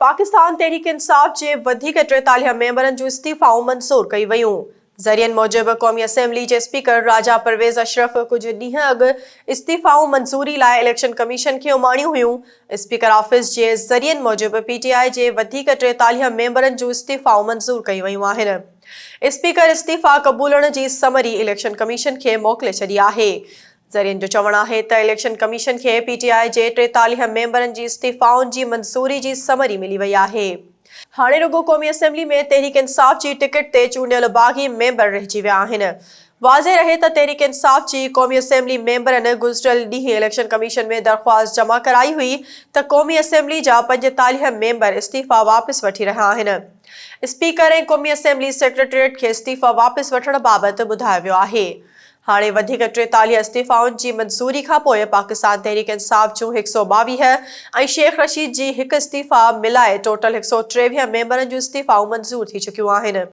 पाकिस्तान तहरीक इंसाफ जे 43 मेंबरनि जूं इस्तीफ़ाऊं मंज़ूर कई वयूं। ज़रियनि मूजिबि क़ौमी असेंबली जे स्पीकर राजा परवेज़ अशरफ कुझु ॾींहं अॻु इस्तीफ़ाऊं मंज़ूरी लाइ इलेक्शन कमीशन खे उमाणियूं हुयूं। स्पीकर ऑफिस जे ज़रियनि मूजिबि PTI जे 43 मेंबरनि जूं इस्तीफ़ाऊं मंज़ूर कई वयूं आहिनि। स्पीकर इस्तीफ़ा क़बूलण जी समरी इलेक्शन कमीशन खे मोकिले छॾी आहे। ज़रियनि जो चवणु आहे त इलेक्शन कमीशन खे PTI जे 43 मेंबरनि जी इस्तीफ़ाउनि जी मंज़ूरी जी समरी मिली वई आहे। हाणे रुगो क़ौमी असेंबली में तहरीक इंसाफ जी टिकट ते चूंडियल बाग़ी मेंबर रहिजी विया आहिनि। वाज़े रहे त तहरीक इंसाफ जी क़ौमी असेंबली मेंबरनि गुज़िरियल ॾींहुं इलेक्शन कमीशन में दरख़्वास्त जमा कराई हुई त क़ौमी असेंबली जा 45 मेंबर इस्तीफ़ा वापसि वठी रहिया आहिनि। स्पीकर ऐं क़ौमी असेंबली सेक्रेटरीएट खे इस्तीफ़ा वापसि वठण बाबति ॿुधायो वियो आहे। हाणे 43 इस्तीफ़ाउनि जी मंज़ूरी खां पोइ पाकिस्तान तहरीक इंसाफ जूं 122 ऐं शेख रशीद जी हिकु इस्तीफ़ा मिलाए टोटल 123 मेंबरनि जूं इस्तीफ़ाऊं मंज़ूर थी चुकियूं आहिनि।